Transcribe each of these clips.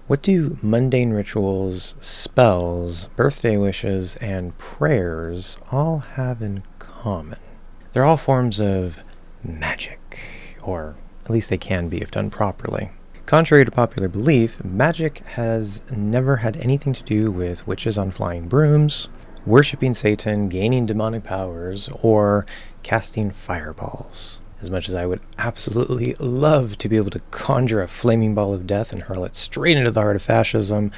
What do mundane rituals, spells, birthday wishes, and prayers all have in common? They're all forms of magic, or at least they can be if done properly. Contrary to popular belief, magic has never had anything to do with witches on flying brooms, worshipping Satan, gaining demonic powers, or casting fireballs. As much as I would absolutely love to be able to conjure a flaming ball of death and hurl it straight into the heart of fascism,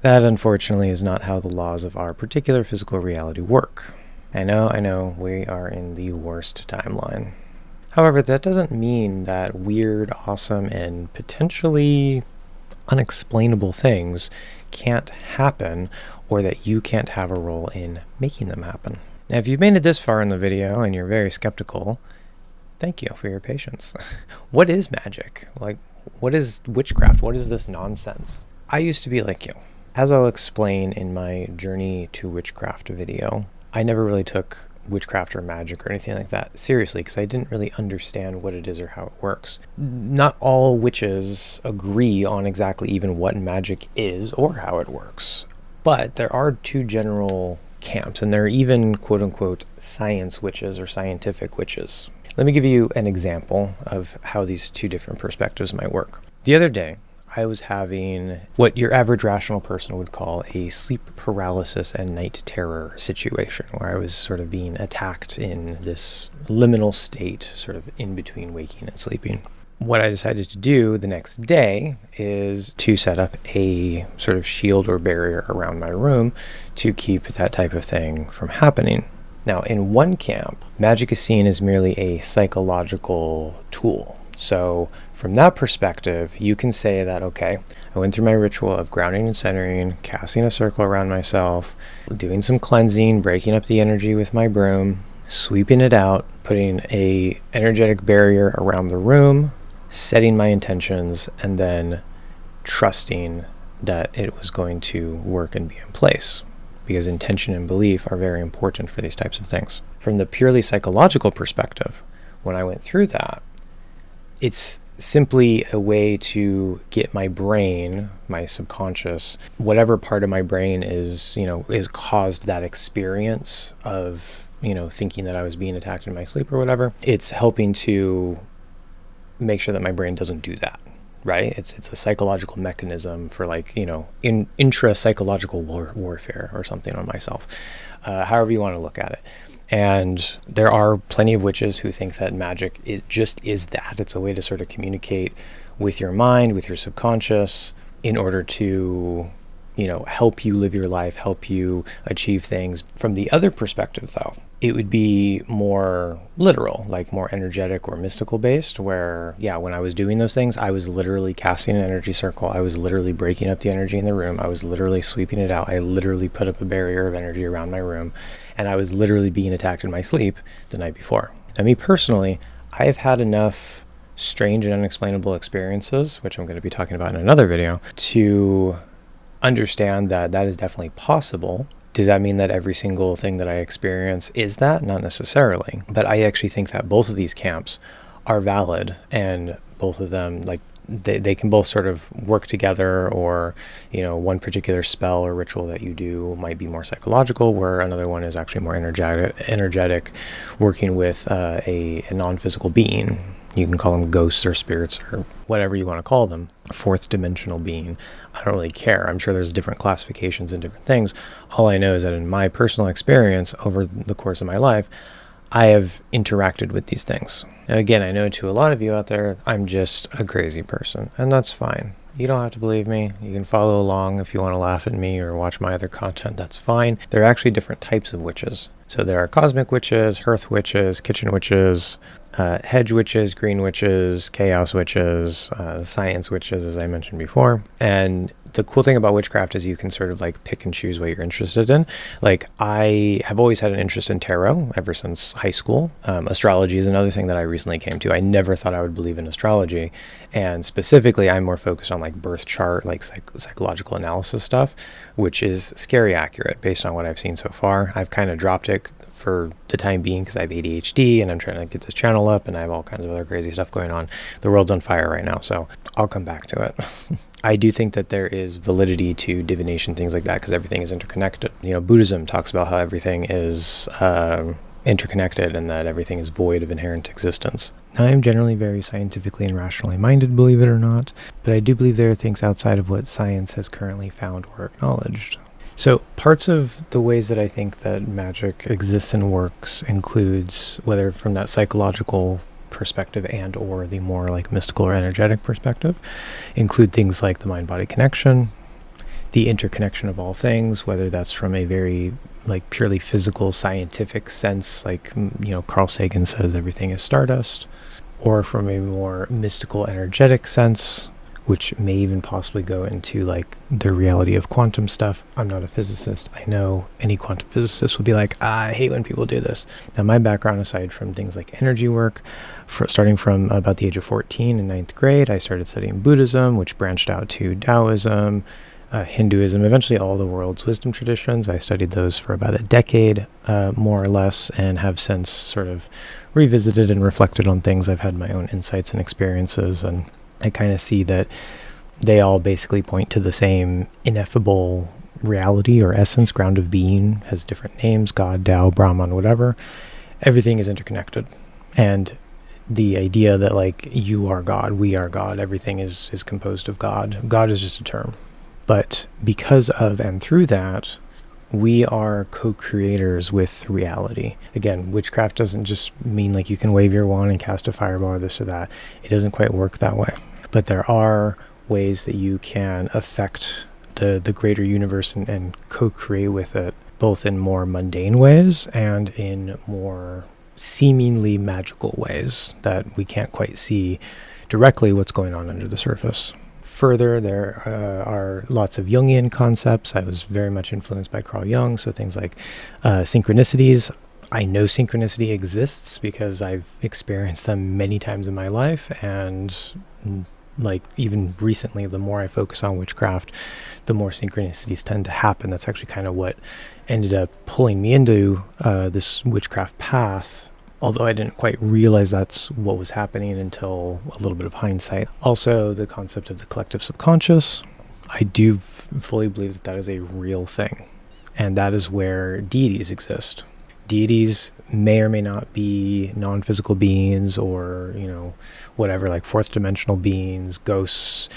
that unfortunately is not how the laws of our particular physical reality work. I know, we are in the worst timeline. However, that doesn't mean that weird, awesome, and potentially unexplainable things can't happen, or that you can't have a role in making them happen. Now, if you've made it this far in the video and you're very skeptical, thank you for your patience. What is magic? What is witchcraft? What is this nonsense? I used to be like you. As I'll explain in my Journey to Witchcraft video, I never really took witchcraft or magic or anything like that seriously because I didn't really understand what it is or how it works. Not all witches agree on exactly even what magic is or how it works. But there are two general camps, and there are even quote-unquote science witches or scientific witches. Let me give you an example of how these two different perspectives might work. The other day, I was having what your average rational person would call a sleep paralysis and night terror situation, where I was sort of being attacked in this liminal state, sort of in between waking and sleeping. What I decided to do the next day is to set up a sort of shield or barrier around my room to keep that type of thing from happening. Now, in one camp, magic is seen as merely a psychological tool. So from that perspective, you can say that, okay, I went through my ritual of grounding and centering, casting a circle around myself, doing some cleansing, breaking up the energy with my broom, sweeping it out, putting a energetic barrier around the room, setting my intentions, and then trusting that it was going to work and be in place. Because intention and belief are very important for these types of things. From the purely psychological perspective, when I went through that, it's simply a way to get my brain, my subconscious, whatever part of my brain is caused that experience of, thinking that I was being attacked in my sleep or whatever. It's helping to make sure that my brain doesn't do that. Right? It's a psychological mechanism for intra-psychological warfare or something on myself. However you want to look at it. And there are plenty of witches who think that magic just is that. It's a way to sort of communicate with your mind, with your subconscious, in order to, help you live your life, help you achieve things. From the other perspective, though, it would be more literal, like more energetic or mystical based, where, when I was doing those things, I was literally casting an energy circle. I was literally breaking up the energy in the room. I was literally sweeping it out. I literally put up a barrier of energy around my room, and I was literally being attacked in my sleep the night before. Now, me personally, I have had enough strange and unexplainable experiences, which I'm going to be talking about in another video, to understand that that is definitely possible. Does that mean that every single thing that I experience is that? Not necessarily. But I actually think that both of these camps are valid, and both of them, they can both sort of work together, or, one particular spell or ritual that you do might be more psychological, where another one is actually more energetic, working with a non-physical being. You can call them ghosts or spirits or whatever you want to call them. Fourth dimensional being. I don't really care. I'm sure there's different classifications and different things. All I know is that in my personal experience over the course of my life, I have interacted with these things. Now, again, I know to a lot of you out there, I'm just a crazy person, and that's fine. You don't have to believe me. You can follow along if you want to laugh at me or watch my other content. That's fine. There are actually different types of witches. So there are cosmic witches, hearth witches, kitchen witches, hedge witches, green witches, chaos witches, science witches, as I mentioned before. And the cool thing about witchcraft is you can sort of pick and choose what you're interested in. I have always had an interest in tarot ever since high school. Astrology is another thing that I recently came to. I never thought I would believe in astrology. And specifically, I'm more focused on birth chart, psychological analysis stuff, which is scary accurate based on what I've seen so far. I've kind of dropped it for the time being, because I have ADHD and I'm trying to get this channel up and I have all kinds of other crazy stuff going on. The world's on fire right now, so I'll come back to it. I do think that there is validity to divination, things like that, because everything is interconnected. Buddhism talks about how everything is interconnected and that everything is void of inherent existence. Now, I am generally very scientifically and rationally minded, believe it or not, but I do believe there are things outside of what science has currently found or acknowledged. So parts of the ways that I think that magic exists and works includes, whether from that psychological perspective and or the more like mystical or energetic perspective, include things like the mind-body connection, the interconnection of all things, whether that's from a very like purely physical scientific sense, like Carl Sagan says everything is stardust, or from a more mystical energetic sense, which may even possibly go into like the reality of quantum stuff. I'm not a physicist. I know any quantum physicist would be like, I hate when people do this. Now, my background, aside from things like energy work, starting from about the age of 14 in 9th grade, I started studying Buddhism, which branched out to Taoism, Hinduism, eventually all the world's wisdom traditions. I studied those for about a decade, more or less, and have since sort of revisited and reflected on things. I've had my own insights and experiences, and I kind of see that they all basically point to the same ineffable reality or essence. Ground of being has different names: God, Tao, Brahman, whatever. Everything is interconnected. And the idea that like you are God, we are God, everything is composed of God. God is just a term. But because of and through that, we are co-creators with reality. Again, witchcraft doesn't just mean like you can wave your wand and cast a fireball or this or that. It doesn't quite work that way. But there are ways that you can affect the greater universe and co-create with it, both in more mundane ways and in more seemingly magical ways that we can't quite see directly what's going on under the surface. Further, there are lots of Jungian concepts. I was very much influenced by Carl Jung, so things like synchronicities. I know synchronicity exists because I've experienced them many times in my life, and like even recently, the more I focus on witchcraft, the more synchronicities tend to happen. That's actually kind of what ended up pulling me into this witchcraft path, although I didn't quite realize that's what was happening until a little bit of hindsight. Also, the concept of the collective subconscious. I do fully believe that that is a real thing, and that is where deities exist. Deities may or may not be non-physical beings or, whatever, like fourth dimensional beings, ghosts,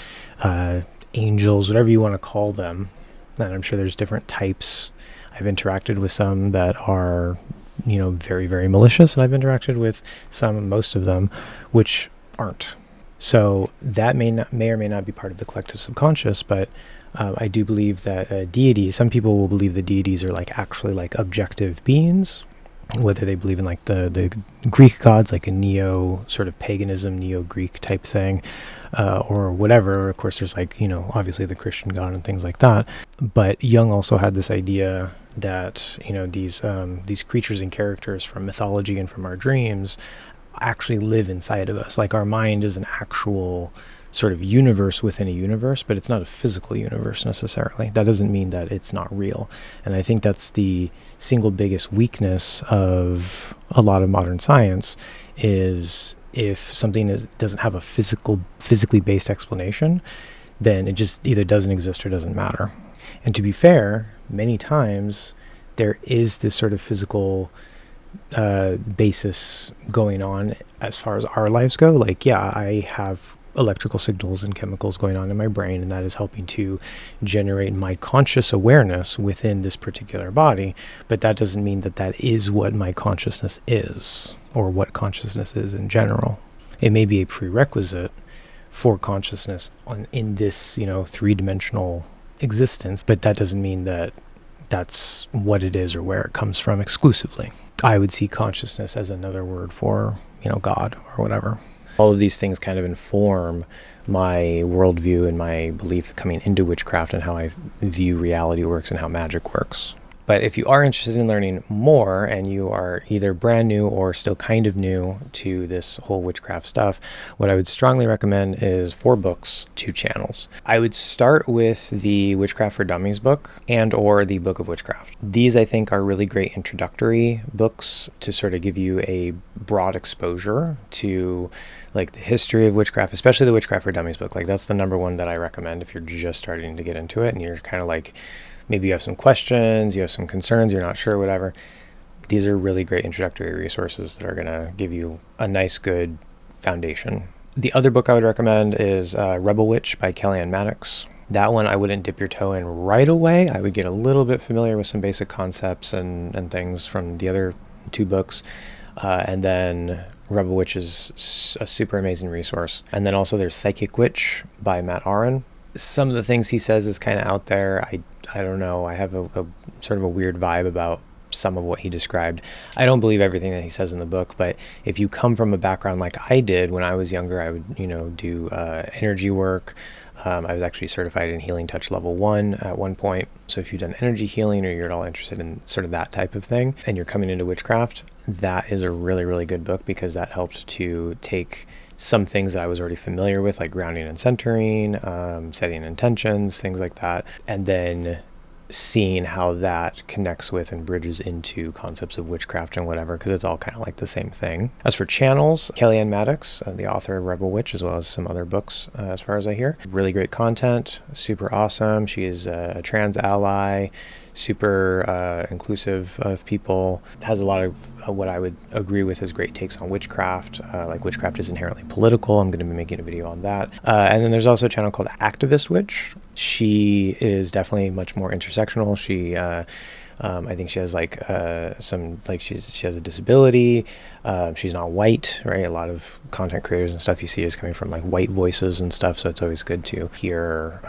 angels, whatever you want to call them. And I'm sure there's different types. I've interacted with some that are very, very malicious, and I've interacted with most of them, which aren't. So that may or may not be part of the collective subconscious, but I do believe that deities, some people will believe the deities are like actually like objective beings, whether they believe in like the Greek gods, like a neo sort of paganism, neo-Greek type thing, or whatever. Of course, there's like, obviously the Christian God and things like that. But Jung also had this idea that these creatures and characters from mythology and from our dreams actually live inside of us. Like our mind is an actual sort of universe within a universe, but it's not a physical universe necessarily. That doesn't mean that it's not real. And I think that's the single biggest weakness of a lot of modern science, is if something doesn't have a physically based explanation, then it just either doesn't exist or doesn't matter. And to be fair, many times there is this sort of physical basis going on as far as our lives go. Like, yeah, I have electrical signals and chemicals going on in my brain, and that is helping to generate my conscious awareness within this particular body. But that doesn't mean that that is what my consciousness is, or what consciousness is in general. It may be a prerequisite for consciousness in this, three-dimensional existence, but that doesn't mean that that's what it is or where it comes from exclusively. I would see consciousness as another word for, God or whatever. All of these things kind of inform my worldview and my belief coming into witchcraft and how I view reality works and how magic works. But if you are interested in learning more and you are either brand new or still kind of new to this whole witchcraft stuff, what I would strongly recommend is 4 books, 2 channels. I would start with the Witchcraft for Dummies book and or the Book of Witchcraft. These I think are really great introductory books to sort of give you a broad exposure to like the history of witchcraft, especially the Witchcraft for Dummies book. Like that's the number one that I recommend if you're just starting to get into it and you're kind of like, maybe you have some questions, you have some concerns, you're not sure, whatever. These are really great introductory resources that are going to give you a nice, good foundation. The other book I would recommend is Rebel Witch by Kellyanne Maddox. That one I wouldn't dip your toe in right away. I would get a little bit familiar with some basic concepts and things from the other 2 books. And then Rebel Witch is a super amazing resource. And then also there's Psychic Witch by Matt Aron. Some of the things he says is kind of out there. I don't know. I have a sort of a weird vibe about some of what he described. I don't believe everything that he says in the book, but if you come from a background like I did when I was younger, I would, do energy work. I was actually certified in Healing Touch Level 1 at one point. So if you've done energy healing or you're at all interested in sort of that type of thing and you're coming into witchcraft, that is a really, really good book because that helped to take some things that I was already familiar with, like grounding and centering, setting intentions, things like that, and then seeing how that connects with and bridges into concepts of witchcraft and whatever, because it's all kind of like the same thing. As for channels, Kellyanne Maddox, the author of Rebel Witch, as well as some other books, as far as I hear. Really great content, super awesome. She is a trans ally, super inclusive of people, has a lot of what I would agree with as great takes on witchcraft. Like witchcraft is inherently political. I'm going to be making a video on that. And then there's also a channel called Activist Witch. She is definitely much more intersectional. She I think she has like she has a disability. She's not white, right? A lot of content creators and stuff you see is coming from like white voices and stuff. So it's always good to hear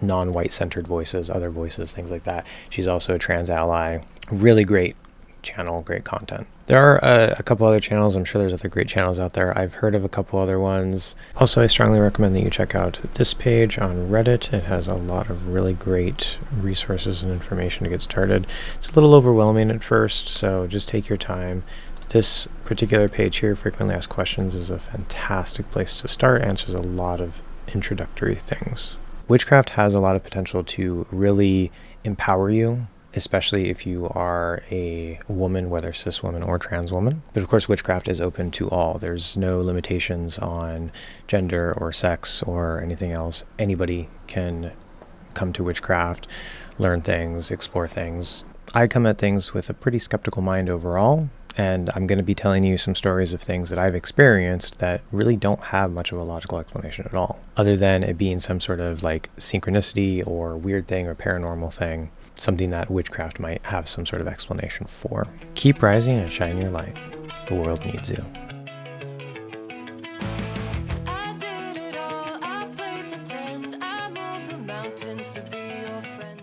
non-white centered voices, other voices, things like that. She's also a trans ally. Really great channel, great content. There are a couple other channels. I'm sure there's other great channels out there. I've heard of a couple other ones. Also, I strongly recommend that you check out this page on Reddit. It has a lot of really great resources and information to get started. It's a little overwhelming at first, so just take your time. This particular page here, Frequently Asked Questions, is a fantastic place to start. Answers a lot of introductory things. Witchcraft has a lot of potential to really empower you, especially if you are a woman, whether cis woman or trans woman. But of course, witchcraft is open to all. There's no limitations on gender or sex or anything else. Anybody can come to witchcraft, learn things, explore things. I come at things with a pretty skeptical mind overall, and I'm going to be telling you some stories of things that I've experienced that really don't have much of a logical explanation at all, other than it being some sort of like synchronicity or weird thing or paranormal thing, something that witchcraft might have some sort of explanation for. Keep rising and shine your light. The world needs you. I did it all, I played pretend, I moved the mountains to be your friend.